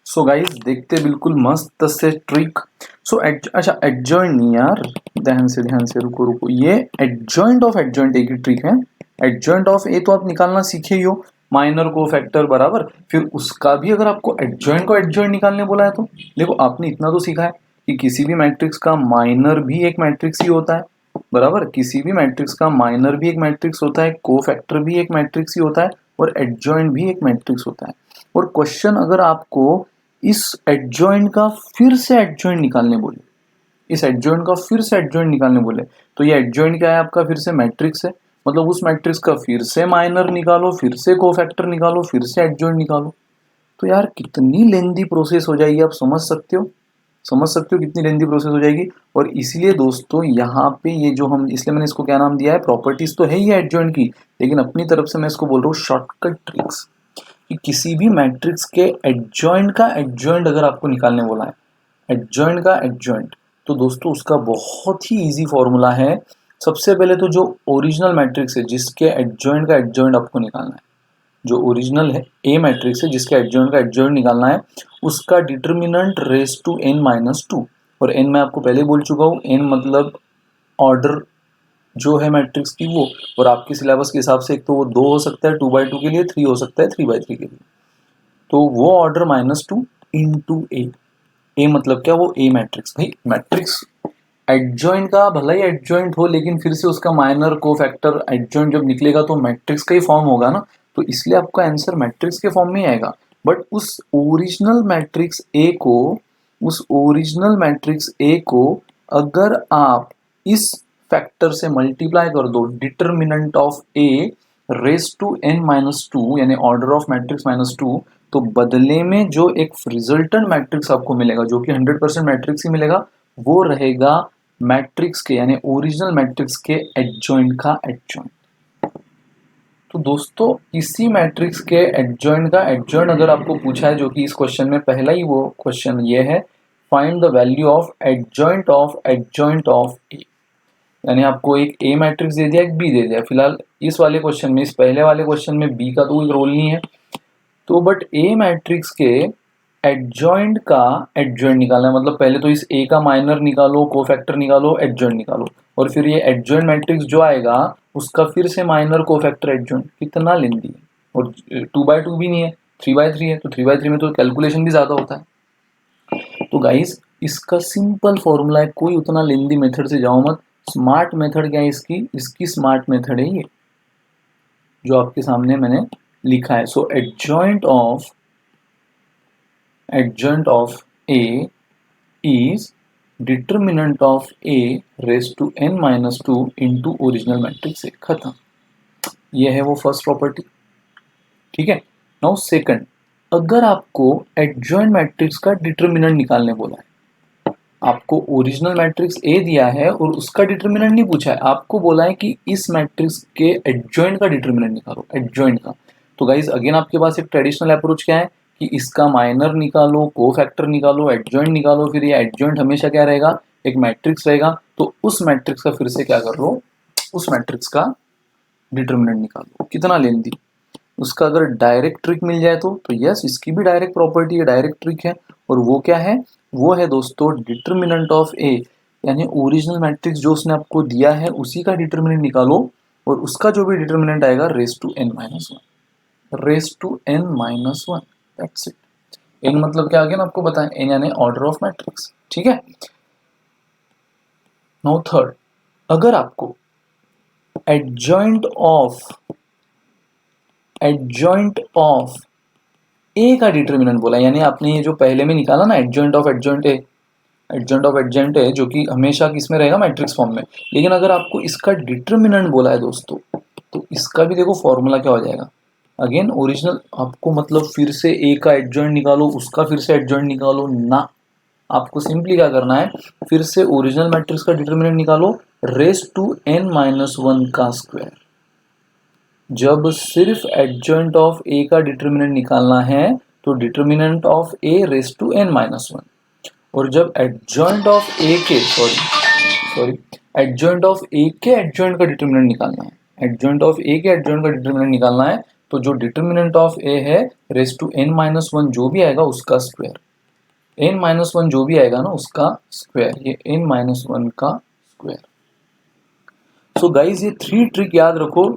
सो गाइज देखते बिल्कुल मस्त से ट्रिक। सो अच्छा एडजॉइंट नहीं यार, ध्यान से रुको, ये एडजॉइंट ऑफ एडजॉइंट एक ही ट्रिक है। एडजॉइंट ऑफ ए तो आप निकालना सीखे ही हो, माइनर को फैक्टर बराबर, फिर उसका भी अगर आपको एडजॉइंट को एडजॉइंट निकालने बोला है तो देखो आपने इतना तो सीखा है कि किसी भी मैट्रिक्स का माइनर भी एक मैट्रिक्स ही होता है, बराबर, किसी भी मैट्रिक्स का माइनर भी एक मैट्रिक्स होता है, कोफैक्टर भी एक मैट्रिक्स ही होता है और एडजॉइंट भी एक मैट्रिक्स होता है। और क्वेश्चन अगर आपको इस एडजॉइंट का फिर से एडजॉइंट निकालने बोले, इस एडजॉइंट का फिर से एडजॉइंट निकालने बोले, तो ये एडजॉइंट क्या है आपका? फिर से मैट्रिक्स है, मतलब उस मैट्रिक्स का फिर से माइनर निकालो, फिर से कोफैक्टर निकालो, फिर से एडजॉइंट निकालो। तो यार कितनी लेंदी प्रोसेस हो जाएगी, आप समझ सकते हो कितनी लेंदी प्रोसेस हो जाएगी। और इसलिए दोस्तों यहाँ पे ये जो हम, इसलिए मैंने इसको क्या नाम दिया है, प्रॉपर्टीज तो है ही एडजॉइंट की, लेकिन अपनी तरफ से मैं इसको बोल रहा हूँ शॉर्टकट ट्रिक्स, कि किसी भी मैट्रिक्स के एडजॉइंट का एडजॉइंट अगर आपको निकालने बोला है, एडजॉइंट का एडजॉइंट, तो दोस्तों उसका बहुत ही इजी फॉर्मूला है। सबसे पहले तो जो ओरिजिनल मैट्रिक्स है जिसके एडजॉइंट का एडजॉइंट आपको निकालना है, जो ओरिजिनल है ए मैट्रिक्स है जिसके एडजॉइंट का एडजॉइंट निकालना है, उसका determinant raise to n minus two, और n मैं आपको पहले बोल चुका हूँ, n मतलब ऑर्डर जो है मैट्रिक्स की वो, और आपके सिलेबस के हिसाब से एक तो वो 2 हो सकता है 2x2 के लिए, 3 हो सकता है 3x3 के लिए, तो वो ऑर्डर माइनस टू इंटू ए। ए मतलब क्या? वो ए मैट्रिक्स, भाई मैट्रिक्स एडजॉइंट का भला ही एडजॉइंट हो, लेकिन फिर से उसका माइनर कोफैक्टर एडजॉइंट जब निकलेगा तो मैट्रिक्स का ही फॉर्म होगा ना, तो इसलिए आपका आंसर मैट्रिक्स के फॉर्म में ही आएगा। बट उस ओरिजिनल मैट्रिक्स ए को अगर आप इस फैक्टर से मल्टीप्लाई कर दो, determinant of A raise to n minus two यानी order of matrix minus two, तो बदले में जो एक रिजल्टेंट मैट्रिक्स आपको मिलेगा जो कि 100% मैट्रिक्स ही मिलेगा, वो रहेगा मैट्रिक्स के यानी ओरिजिनल मैट्रिक्स के एडजॉइंट का एडजॉइंट। तो दोस्तों इसी मैट्रिक्स के एडजॉइंट का एडजॉइंट अगर आपको पूछा है, जो कि इस क्वेश्चन में पहला ही वो क्वेश्चन ये है, find the value of adjoint of A. यानी आपको एक ए मैट्रिक्स दे दिया, एक बी दे दिया। फिलहाल इस वाले क्वेश्चन में, इस पहले वाले क्वेश्चन में बी का तो कोई रोल नहीं है, तो बट ए मैट्रिक्स के एडजॉइंट का एडजॉइंट निकालना है। मतलब पहले तो इस ए का माइनर निकालो, कोफैक्टर निकालो, एडजॉइंट निकालो, और फिर ये एडजॉइंट मैट्रिक्स जो आएगा उसका फिर से माइनर कोफैक्टर एडजॉइंट। कितना लेंदी है, और 2/2 भी नहीं है, 3/3 है, तो 3/3 में तो कैलकुलेशन भी ज्यादा होता है। तो गाइस इसका सिंपल फॉर्मूला है, कोई उतना लेंदी मेथड से जाओ मत। स्मार्ट मेथड क्या है इसकी स्मार्ट मेथड है ये जो आपके सामने मैंने लिखा है। So adjoint of A is determinant of A raise to n minus 2 into original matrix A. खत्म। ये है वो फर्स्ट प्रॉपर्टी। ठीक है। नाउ सेकंड, अगर आपको एडजॉइंट मैट्रिक्स का डिटर्मिनेंट निकालने बोला है, आपको ओरिजिनल मैट्रिक्स ए दिया है और उसका डिटर्मिनेंट नहीं पूछा है, आपको बोला है कि इस मैट्रिक्स के एडजॉइंट का डिटर्मिनेंट निकालो, एडजॉइंट का। तो गाइज अगेन आपके पास एक ट्रेडिशनल अप्रोच क्या है कि इसका माइनर निकालो, कोफैक्टर निकालो, एडजॉइंट निकालो। फिर ये एडजॉइंट हमेशा क्या रहेगा, एक मैट्रिक्स रहेगा, तो उस मैट्रिक्स का फिर से क्या कर लो, उस मैट्रिक्स का डिटर्मिनेंट निकालो। कितना लेंदी, उसका अगर डायरेक्ट ट्रिक मिल जाए तो यस, इसकी भी डायरेक्ट प्रॉपर्टी है, डायरेक्ट ट्रिक है। और वो क्या है, वो है दोस्तों डिटर्मिनेंट ऑफ ए, यानी ओरिजिनल मैट्रिक्स जो उसने आपको दिया है उसी का डिटर्मिनेंट निकालो, और उसका जो भी डिटर्मिनेंट आएगा raise to n minus 1, raise to n minus 1, that's it. n मतलब क्या, आगे ना आपको बताएं, n यानी ऑर्डर ऑफ मैट्रिक्स। ठीक है। नाउ थर्ड, अगर आपको एडजॉइंट ऑफ ए का डिटर्मिनेंट बोला, यानी आपने ये जो पहले में निकाला ना एडजॉइंट ऑफ एडजॉइंट ए, जो कि हमेशा किसमें रहेगा, मैट्रिक्स फॉर्म में। लेकिन अगर आपको इसका डिटर्मिनेंट बोला है दोस्तों, तो इसका भी देखो फॉर्मूला क्या हो जाएगा। अगेन ओरिजिनल आपको मतलब फिर से ए का एडजॉइंट निकालो, उसका फिर से एडजॉइंट निकालो ना, आपको सिंपली क्या करना है, फिर से ओरिजिनल मैट्रिक्स का डिटर्मिनेंट निकालो, रेज टू n माइनस 1 का स्क्वायर। जब सिर्फ एडजॉइंट ऑफ ए का डिटर्मिनेंट निकालना है तो determinant of A raise to n minus 1, और जब एडजॉइंट ऑफ ए के एडजॉइंट ऑफ ए के एडजॉइंट का डिटर्मिनेंट निकालना है, एडजॉइंट ऑफ ए के एडजॉइंट का डिटर्मिनेंट निकालना है, तो जो डिटर्मिनेंट ऑफ ए है रेज टू n माइनस 1 जो भी आएगा उसका स्क्वायर, n माइनस 1 जो भी आएगा ना उसका स्क्वायर, ये n माइनस 1 का स्क्वायर। सो गाइज ये 3 ट्रिक याद रखो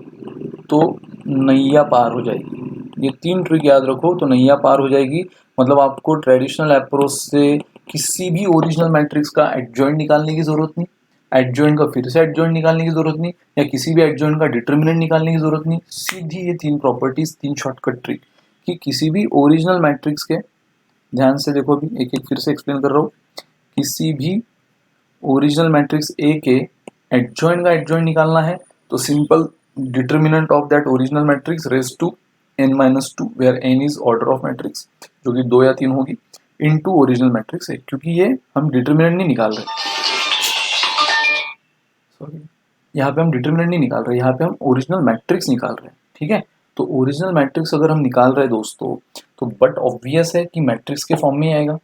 तो नैया पार हो जाएगी। ये 3 ट्रिक याद रखो तो नैया पार हो जाएगी। मतलब आपको ट्रेडिशनल अप्रोच से किसी भी ओरिजिनल मैट्रिक्स का एडजॉइंट निकालने की जरूरत नहीं, एडजॉइंट का फिर से एडजॉइंट निकालने की जरूरत नहीं, या किसी भी एडजॉइंट का डिटर्मिनेंट निकालने की जरूरत नहीं। सीधी ये 3 प्रॉपर्टीज, 3 शॉर्टकट ट्रिक कि किसी भी ओरिजिनल मैट्रिक्स के, ध्यान से देखो, भी एक एक फिर से एक्सप्लेन कर रहा हूँ, किसी भी ओरिजिनल मैट्रिक्स ए के एडजॉइंट का एडजॉइंट निकालना है तो simple determinant of that original matrix raise to n minus 2 where n is order of matrix, जो कि 2 या 3 होगी, इनटू ओरिजिनल मैट्रिक्स है, क्योंकि ये हम डिटर्मिनेंट नहीं निकाल रहे, सॉरी यहाँ पे हम डिटर्मिनेंट नहीं निकाल रहे, यहाँ पे हम ओरिजिनल मैट्रिक्स निकाल रहे हैं। ठीक है। तो ओरिजिनल मैट्रिक्स अगर हम निकाल रहे हैं दोस्तों, तो बट ऑब्वियस है कि मैट्रिक्स के फॉर्म में ही आएगा,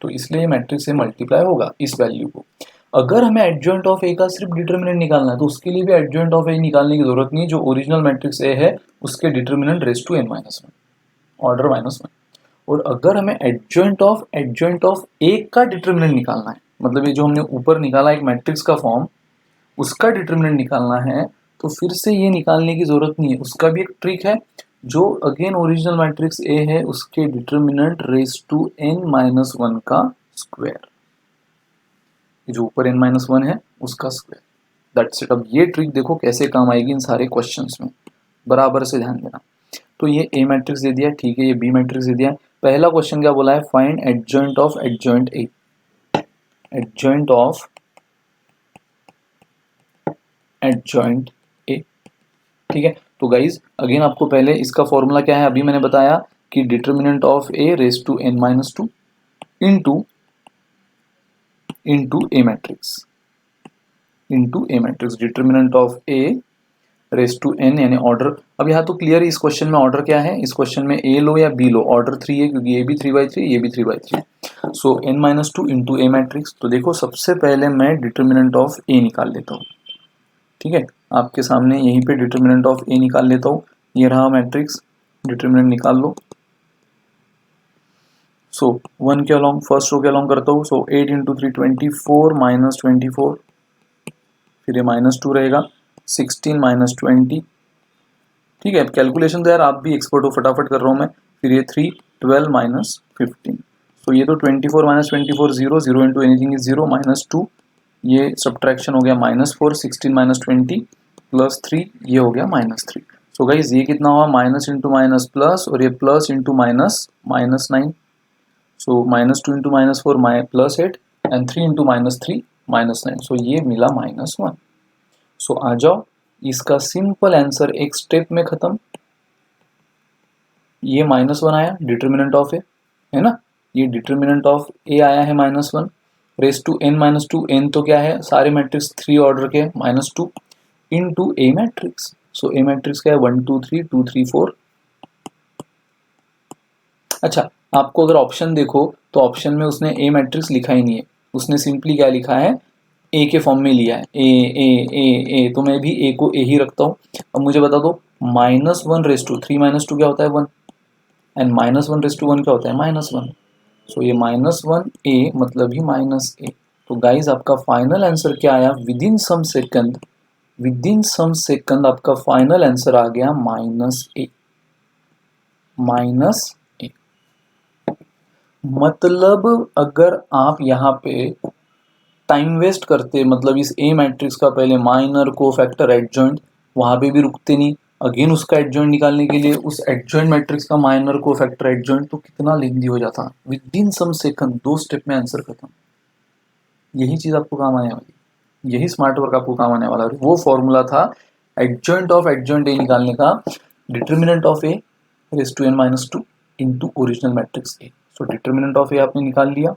तो इसलिए मैट्रिक्स से मल्टीप्लाई होगा इस वैल्यू को। अगर हमें एडजॉइंट ऑफ ए का सिर्फ डिटर्मिनेंट निकालना है तो उसके लिए भी एडजॉइंट ऑफ ए निकालने की जरूरत नहीं, जो ओरिजिनल मैट्रिक्स ए है उसके determinant raise to n minus 1, order minus 1। और अगर हमें एडजॉइंट ऑफ ए का डिटर्मिनेंट निकालना है, मतलब ये जो हमने ऊपर निकाला एक मैट्रिक्स का फॉर्म, उसका डिटर्मिनेंट निकालना है, तो फिर से ये निकालने की जरूरत नहीं है। उसका भी एक ट्रिक है, जो अगेन ओरिजिनल मैट्रिक्स ए है उसके determinant raise to n minus 1 का स्क्वायर, जो ऊपर n माइनस 1 है उसका स्क्वायर, दैट्स इट। अब ये ट्रिक देखो कैसे काम आएगी इन सारे क्वेश्चंस में, बराबर से ध्यान देना। तो ये ए मैट्रिक्स दे दिया, ठीक है, ये बी मैट्रिक्स दे दिया। पहला क्वेश्चन क्या बोला है, find adjoint of adjoint A, adjoint of adjoint ए। ठीक है। तो गाइज अगेन आपको पहले इसका फॉर्मूला क्या है अभी मैंने बताया कि determinant of A raise to n minus 2 into A matrix, determinant of A raise to n यानी ऑर्डर। अब यहाँ तो क्लियर है इस क्वेश्चन में ऑर्डर क्या है, इस क्वेश्चन में a लो या b लो, ऑर्डर 3 है क्योंकि ये भी 3/3 ये भी 3/3। सो n-2 इंटू a मैट्रिक्स। तो देखो सबसे पहले मैं डिटर्मिनेंट ऑफ a निकाल लेता हूँ, ठीक है, आपके सामने यहीं पे डिटर्मिनेंट ऑफ a निकाल लेता हूँ। ये रहा मैट्रिक्स, डिटर्मिनेंट निकाल लो। सो 1 के अलॉन्ग फर्स्ट रो के अलॉन्ग करता हूँ। सो 8 इंटू 3 24 माइनस 24, फिर ये -2 रहेगा, 16 माइनस 20, ठीक है। कैलकुलेशन तो यार आप भी एक्सपर्ट हो, फटाफट कर रहा हूँ मैं। फिर ये 3 12 माइनस 15। तो ये तो 24 माइनस 24 0, 0 इंटू एनीथिंग इज 0, -2, ये सब्ट्रैक्शन हो गया -4, 16 माइनस 20 प्लस 3, ये हो गया -3। सो गाइज ये कितना हुआ, माइनस इंटू माइनस प्लस, और ये plus into minus -9। So -2 into -4 plus 8 and 3 into -3 -9। सो ये मिला -1। सो आ जाओ, इसका सिंपल आंसर एक स्टेप में खत्म। ये -1 आया डिटर्मिनेंट ऑफ ए, है ना, ये डिटर्मिनेंट ऑफ ए आया है -1। रेस टू n-2, n तो क्या है, सारे मैट्रिक्स 3 ऑर्डर के, -2 into A matrix. So A matrix क्या है, 1 2 3 2 3 4। अच्छा, आपको अगर ऑप्शन देखो तो ऑप्शन में उसने ए मैट्रिक्स लिखा ही नहीं है, उसने सिंपली क्या लिखा है, ए के फॉर्म में लिया है, ए। तो मैं भी ए को ए ही रखता हूँ। अब मुझे बता दो, -1 रेस टू 3 -2 क्या होता है, 1, एंड -1 रेस टू 1 क्या होता है, -1। सो ये -1 ए मतलब ही -a। तो गाइज आपका फाइनल आंसर क्या आया, विद इन सम सेकंड आपका फाइनल आंसर आ गया -a। मतलब अगर आप यहाँ पे टाइम वेस्ट करते, मतलब इस ए मैट्रिक्स का पहले माइनर, कोफैक्टर, एडजॉइंट, वहां पे भी रुकते नहीं, अगेन उसका एडजॉइंट निकालने के लिए उस एडजॉइंट मैट्रिक्स का माइनर, कोफैक्टर, एडजॉइंट, तो कितना लेंदी हो जाता। Within some second 2 step में आंसर खत्म। यही चीज आपको काम आने वाली, यही स्मार्ट वर्क आपको काम आने वाला है। वो फॉर्मूला था एडजॉइंट ऑफ एडजॉइंट ए निकालने का, determinant of A raise to n-2 into original matrix A. So determinant of A आपने निकाल लिया,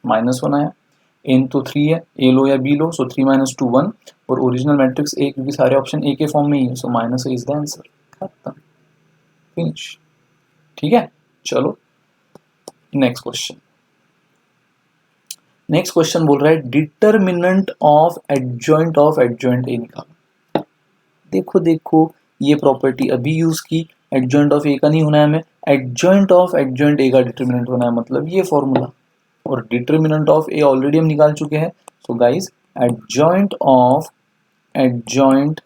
-1 आया, n तो 3 है, ए लो या बी लो, सो 3 - 2 1, और ओरिजिनल मैट्रिक्स ए क्योंकि सारे ऑप्शन ए के फॉर्म में ही है, सो -a इज द आंसर, खत्म, फिनिश, ठीक है। चलो नेक्स्ट क्वेश्चन बोल रहा है डिटर्मिनेंट ऑफ एडजॉइंट ए निकालो। देखो ये प्रॉपर्टी अभी यूज की, एडजॉइंट ऑफ ए का नहीं होना है हमें, एडजॉइंट ऑफ एडजॉइंट ए का डिटर्मिनेंट होना है, मतलब ये फॉर्मूला, और डिटर्मिनेंट ऑफ ए ऑलरेडी हम निकाल चुके हैं। So guys adjoint of adjoint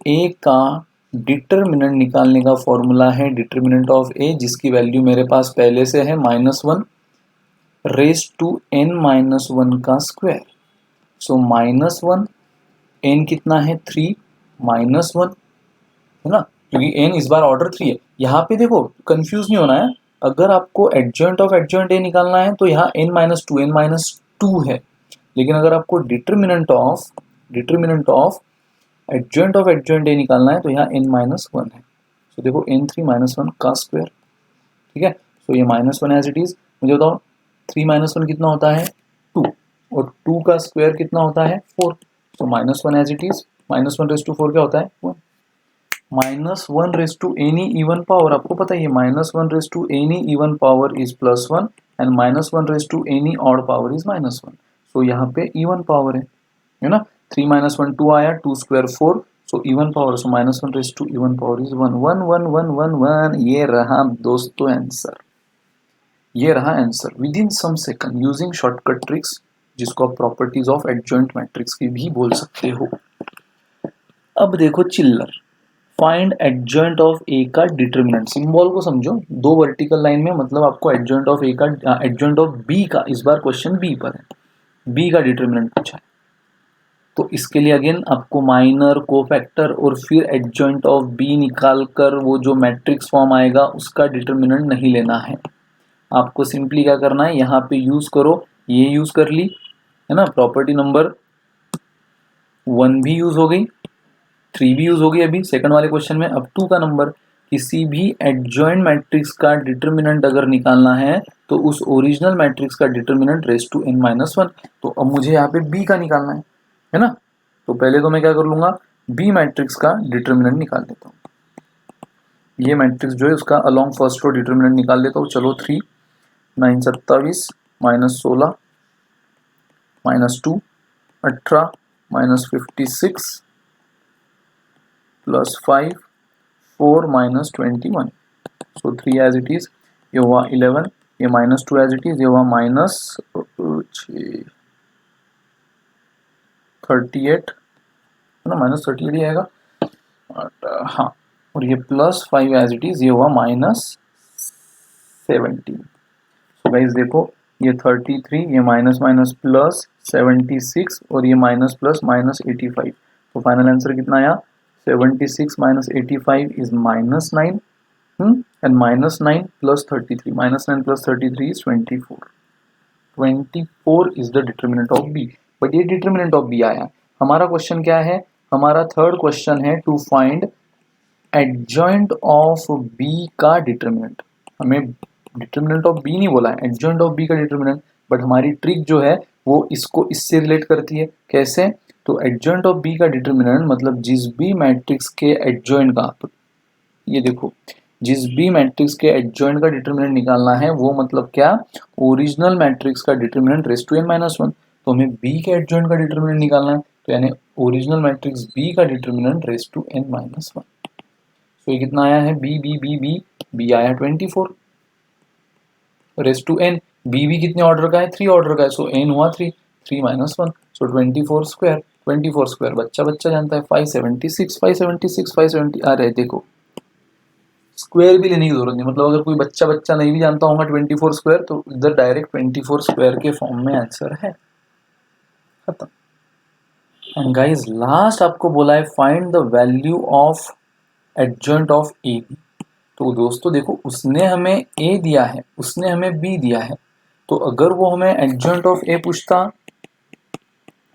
ए का डिटर्मिनेंट निकालने का फॉर्मूला है डिटर्मिनेंट ऑफ ए, जिसकी वैल्यू मेरे पास पहले से है -1 रेस टू n-1 का स्क्वायर। सो -1, n कितना है 3, -1 है ना, क्योंकि n इस बार ऑर्डर 3 है। यहाँ पे देखो कंफ्यूज नहीं होना है, अगर आपको एडजॉइंट ऑफ एडजॉइंट ए निकालना है तो यहाँ n-2 है, लेकिन अगर आपको determinant of adjoint of adjoint ए निकालना है तो यहाँ n-1 है। तो देखो n3 -1 का स्क्वायर, ठीक है। तो ये -1 एज इट इज। मुझे बताओ 3 - 1 कितना होता है, 2, और 2 का स्क्वायर कितना होता है, 4। तो -1 as it is, -1 raise to 4 क्या होता है, 1। -1 raise to any even power, आपको पता है ये -1 raise to any even power is +1 and -1 raise to any odd power is -1। So यहाँ पे इवन पावर है ना, 3 - 1 2 आया, 2 square 4, so even power, so -1 raise to even power is 1 1 1 1 1 1। ये रहा दोस्तों आंसर, ये रहा answer within some second using shortcut tricks, जिसको आप प्रॉपर्टीज ऑफ एडजॉइंट मैट्रिक्स की भी बोल सकते हो। अब देखो चिल्लर, फाइंड एडजॉइंट ऑफ ए का डिटर्मिनेंट। सिंबल को समझो, 2 वर्टिकल लाइन में, मतलब आपको एडजॉइंट ऑफ ए का, एडजॉइंट ऑफ बी का, इस बार क्वेश्चन बी पर है, बी का डिटर्मिनेंट पूछा है। तो इसके लिए अगेन आपको माइनर, कोफैक्टर और फिर एडजॉइंट ऑफ बी निकाल कर वो जो मैट्रिक्स फॉर्म आएगा उसका डिटर्मिनेंट नहीं लेना है। आपको सिंपली क्या करना है, यहाँ पे यूज करो, ये यूज कर ली है ना, प्रॉपर्टी नंबर 1 भी यूज हो गई, 3 भी यूज हो गई अभी सेकंड वाले क्वेश्चन में। अब 2 का नंबर, किसी भी एडजॉइंट मैट्रिक्स का डिटर्मिनेंट अगर निकालना है तो उस ओरिजिनल मैट्रिक्स का डिटर्मिनेंट रेस टू n-1। तो अब मुझे यहाँ पे b का निकालना है, है ना। तो पहले तो मैं क्या कर लूंगा, बी मैट्रिक्स का डिटर्मिनेंट निकाल लेता हूँ। ये मैट्रिक्स जो है उसका अलोंग फर्स्ट रो डिटर्मिनेंट निकाल लेता हूँ। चलो 3 9 27 -16 -2 18 -56 +5 4 -21। सो 3 एज इट इज, ये हुआ 11, ये -2 एज इट इज, ये हुआ -38 है ना, -38 ही आएगा। हाँ, और ये +5 एज इट इज, ये हुआ -17। तो गाइस देखो, ये 33, ये माइनस माइनस प्लस 76 और ये माइनस प्लस -85। तो फाइनल आंसर कितना आया, 76 -85 is -9 and -9 + 33, -9 + 33 is 24। 24 is the determinant of B. But ये डिटर्मिनेंट ऑफ बी आया। हमारा क्वेश्चन क्या है, हमारा थर्ड क्वेश्चन है to find adjoint of B का डिटर्मिनेंट। हमें डिटर्मिनेंट ऑफ बी नहीं बोला है, एडजॉइंट ऑफ बी का डिटर्मिनेंट। बट हमारी ट्रिक जो है वो इसको इससे रिलेट करती है। कैसे, तो एडजॉइंट ऑफ बी का डिटर्मिनेंट मतलब जिस बी मैट्रिक्स के एडजॉइंट का, तो ये देखो, जिस बी मैट्रिक्स के एडजॉइंट का डिटर्मिनेंट निकालना है वो मतलब क्या, ओरिजिनल मैट्रिक्स का डिटर्मिनेंट रेज़ टू n - 1। तो हमें बी के एडजॉइंट का डिटर्मिनेंट निकालना है, तो यानी ओरिजिनल मैट्रिक्स बी का डिटर्मिनेंट रेज़ टू n - 1। तो ये कितना आया है, B B B B B आया 24 रेज़ टू n। बी भी कितने ऑर्डर का है, 3 ऑर्डर का है, सो n हुआ 3, 3 - 1, सो 24 स्क्वायर। 24 स्क्वायर बच्चा बच्चा जानता है, 576 576 570। अरे देखो, स्क्वायर भी लेने की जरूरत नहीं, मतलब अगर कोई बच्चा बच्चा नहीं भी जानता होगा 24 स्क्वायर, तो इधर डायरेक्ट 24 स्क्वायर के फॉर्म में आंसर है, खत्म। एंड गाइस लास्ट आपको बोला है find the value of adjoint of A B. तो दोस्तों देखो, उसने हमें ए दिया है, उसने हमें बी दिया है। तो अगर वो हमें एडजॉइंट ऑफ ए पूछता,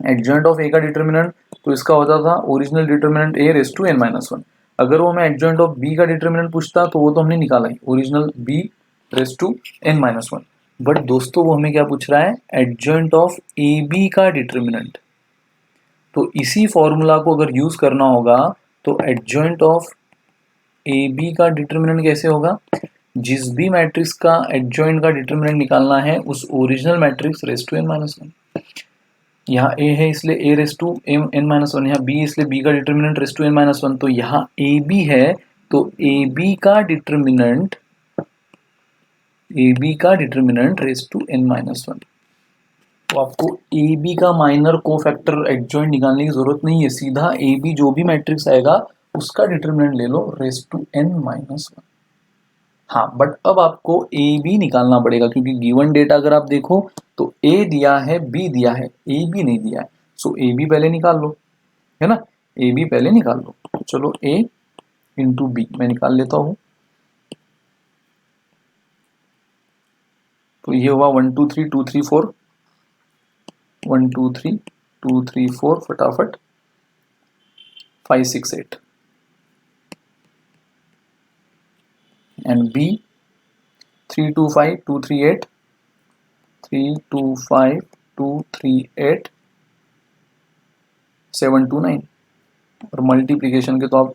एडजॉइंट ऑफ ए का डिटर्मिनेंट, तो इसका होता था original determinant A raise to n - 1। अगर वो हमें एडजॉइंट ऑफ बी का डिटर्मिनेंट पूछता, तो वो तो हमने निकाला ही, original B raise to n - 1। But दोस्तों वो हमें क्या पूछ रहा है, एडजॉइंट ऑफ ए बी का डिटर्मिनेंट। तो इसी फॉर्मूला को अगर यूज करना होगा, तो एडजॉइंट ऑफ ए बी का डिटर्मिनेंट कैसे होगा, जिस भी मैट्रिक्स का एडजॉइंट का डिटर्मिनेंट निकालना है उस original matrix raise to n - 1। यहाँ ए है इसलिए ए रेज़ टू n - 1, यहाँ बी इसलिए बी का डिटर्मिनेंट रेज़ टू n - 1। तो यहाँ ए बी है, तो ए बी का डिटर्मिनेंट रेज़ टू n - 1। तो आपको ए बी का माइनर कोफैक्टर एडजॉइंट निकालने की जरूरत नहीं है, सीधा ए बी जो भी मैट्रिक्स आएगा उसका डिटर्मिनेंट ले लो रेज़ टू n - 1। हाँ, बट अब आपको ए बी निकालना पड़ेगा, क्योंकि गिवन डेटा अगर आप देखो तो ए दिया है, बी दिया है, ए बी नहीं दिया है। सो ए बी पहले निकाल लो, है ना, ए बी पहले निकाल लो। तो चलो ए इंटू बी मैं निकाल लेता हूँ। तो ये हुआ 1 2 3 2 3 4, 1 2 3 2 3 4 फटाफट 5 6 8। And B 3 2 5 2 3 8, 3 2 5 2 3 8 7 2 9। और मल्टीप्लीकेशन के तो आप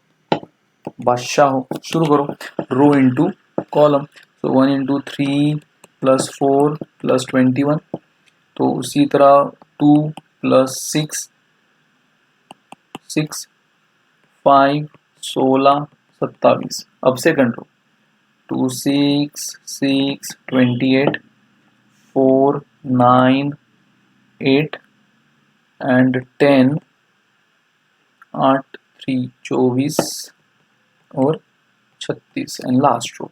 बादशाह हो, शुरू करो, रो इंटू कॉलम। तो 1 इंटू 3 + 4 + 21। तो उसी तरह 2 + 6 6 5 16 27। अब सेकंड रो, 2 6 6 28 4 9 8 एंड 10 8 3 24 और 36 एंड लास्ट रो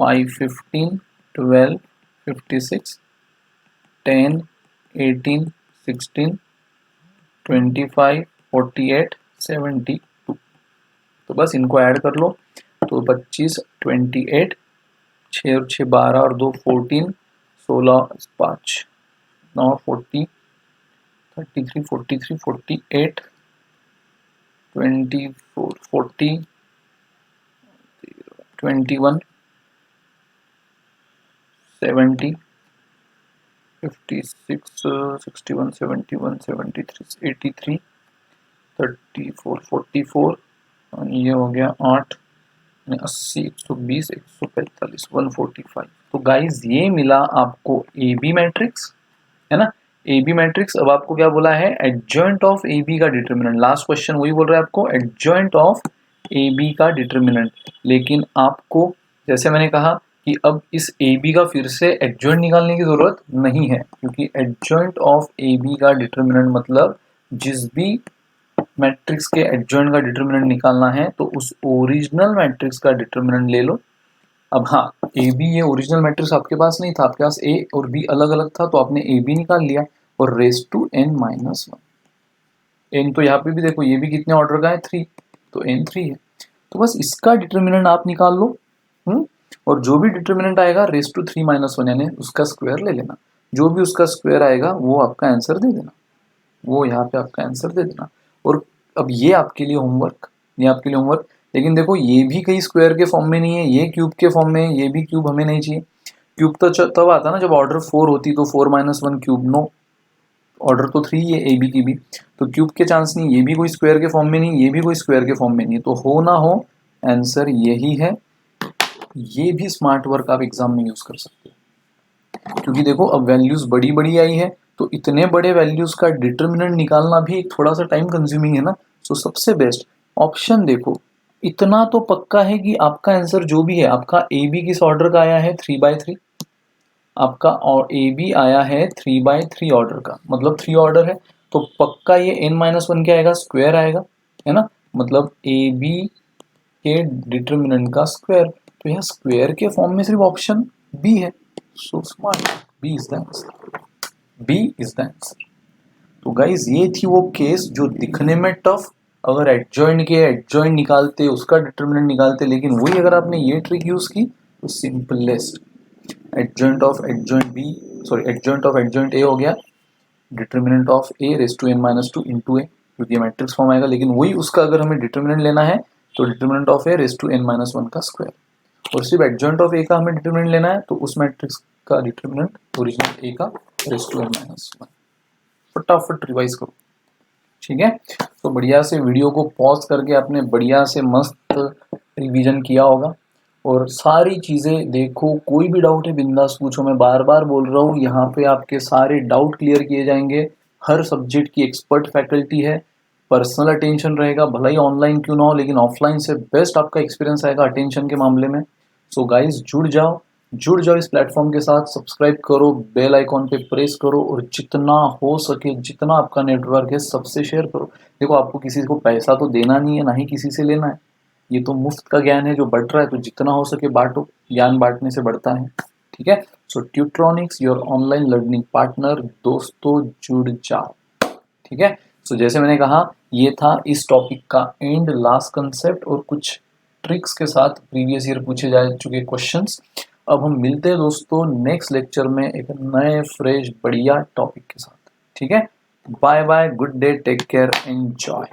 5 15 12 56 10 18 16 25 48 72। तो बस इनको ऐड कर लो, तो 25 28 6 और 6 12 और 2 14 16 5 9 40 33 43 48 24 40 21 70 56, 61, 71, 73, 83, 34, 44, और ये हो गया 8, 80, 120, 145, 145। तो गाइज ये मिला आपको ए बी मैट्रिक्स, है ना। A B matrix. अब आपको क्या बोला है, एडजॉइंट ऑफ ए बी का डिटर्मिनेंट। लास्ट क्वेश्चन वही बोल रहा है आपको, एडजॉइंट ऑफ ए बी का डिटर्मिनेंट। लेकिन आपको जैसे मैंने कहा कि अब इस ए बी का फिर से एडजॉइंट निकालने की जरूरत नहीं है, क्योंकि एडजॉइंट ऑफ ए बी का डिटर्मिनेंट मतलब जिस भी मैट्रिक्स के एडजॉइंट का डिटर्मिनेंट निकालना है तो उस ओरिजिनल मैट्रिक्स का डिटर्मिनेंट ले लो। अब हाँ, ए बी ये ओरिजिनल मैट्रिक्स आपके पास नहीं था, आपके पास ए और बी अलग अलग था, तो आपने ए बी निकाल लिया और raise to N minus one. N तो यहाँ पे भी देखो, ये भी कितने ऑर्डर का है, 3, तो एन 3 है। तो बस इसका डिटर्मिनेंट आप निकाल लो। और जो भी डिटर्मिनेंट आएगा रेस टू 3 माइनस वन, यानी उसका स्क्वायर ले लेना। जो भी उसका स्क्वायर आएगा वो आपका आंसर दे देना, वो यहाँ पे आपका आंसर दे देना। और अब ये आपके लिए होमवर्क, ये आपके लिए होमवर्क। लेकिन देखो ये भी कहीं स्क्वायर के फॉर्म में नहीं है, ये क्यूब के फॉर्म में है, ये भी क्यूब हमें नहीं चाहिए। क्यूब तो तब आता ना जब ऑर्डर 4 होती, तो 4 माइनस 1 क्यूब, नो, ऑर्डर तो 3 है ए बी की भी, तो क्यूब के चांस नहीं। ये भी कोई स्क्वायर के फॉर्म में नहीं, ये भी कोई स्क्वायर के फॉर्म में नहीं, तो हो ना हो आंसर यही है। ये भी स्मार्ट वर्क आप एग्जाम में यूज कर सकते हो, क्योंकि देखो अब वैल्यूज बड़ी बड़ी आई है, तो इतने बड़े वैल्यूज का डिटर्मिनेंट निकालना भी एक थोड़ा सा टाइम कंज्यूमिंग है ना। सो सबसे बेस्ट ऑप्शन देखो, इतना तो पक्का है कि आपका आंसर जो भी है, आपका ए बी किस ऑर्डर का आया है, 3/3। आपका और ए बी आया है 3/3 ऑर्डर का, मतलब 3 ऑर्डर है, तो पक्का ये n-1 क्या आएगा, स्क्वायर आएगा, है ना। मतलब ए बी के डिटर्मिनेंट का स्क्वायर, तो यहाँ स्क्वायर के फॉर्म में सिर्फ ऑप्शन बी है। So smart, B is the answer, B is the answer. तो गाइज ये थी वो केस जो दिखने में टफ, अगर एडजॉइंट के एडजॉइंट निकालते, उसका डिटर्मिनेंट निकालते, लेकिन वही अगर आपने ये ट्रिक यूज की तो simplest, adjoint of adjoint B, sorry adjoint of adjoint A हो गया, determinant of A raise to n-2 into A, क्योंकि ये मैट्रिक्स फॉर्म आएगा। लेकिन वही उसका अगर हमें डिटर्मिनेंट लेना है तो determinant of A raise to n-1 का स्क्वायर, और सिर्फ एडजॉइंट ऑफ ए का हमें डिटर्मिनेंट लेना है तो उस मैट्रिक्स का डिटर्मिनेंट ओरिजिनल ए का रेस टू n-1। फटाफट रिवाइज करो, ठीक है। तो बढ़िया से वीडियो को पॉज करके आपने बढ़िया से मस्त रिवीजन किया होगा, और सारी चीज़ें देखो, कोई भी डाउट है बिंदास पूछो। मैं बार बार बोल रहा हूँ, यहाँ पे आपके सारे डाउट क्लियर किए जाएंगे। हर सब्जेक्ट की एक्सपर्ट फैकल्टी है, पर्सनल अटेंशन रहेगा, भला ही ऑनलाइन क्यों ना हो, लेकिन ऑफलाइन से बेस्ट आपका एक्सपीरियंस आएगा अटेंशन के मामले में। सो गाइज जुड़ जाओ इस प्लेटफॉर्म के साथ, सब्सक्राइब करो, बेल आइकॉन पे प्रेस करो, और जितना हो सके, जितना आपका नेटवर्क है सबसे शेयर करो। देखो आपको किसी को पैसा तो देना नहीं है, ना ही किसी से लेना है, ये तो मुफ्त का ज्ञान है जो बढ़ रहा है, तो जितना हो सके बांटो, ज्ञान बांटने से बढ़ता है, ठीक है। सो ट्यूट्रॉनिक्स योर ऑनलाइन लर्निंग पार्टनर, दोस्तों जुड़ जाओ, ठीक है। सो जैसे मैंने कहा, ये था इस टॉपिक का एंड, लास्ट कंसेप्ट और कुछ ट्रिक्स के साथ प्रीवियस ईयर पूछे जा चुके क्वेश्चंस। अब हम मिलते हैं दोस्तों नेक्स्ट लेक्चर में एक नए फ्रेश बढ़िया टॉपिक के साथ, ठीक है। Bye bye, good day, take care, enjoy.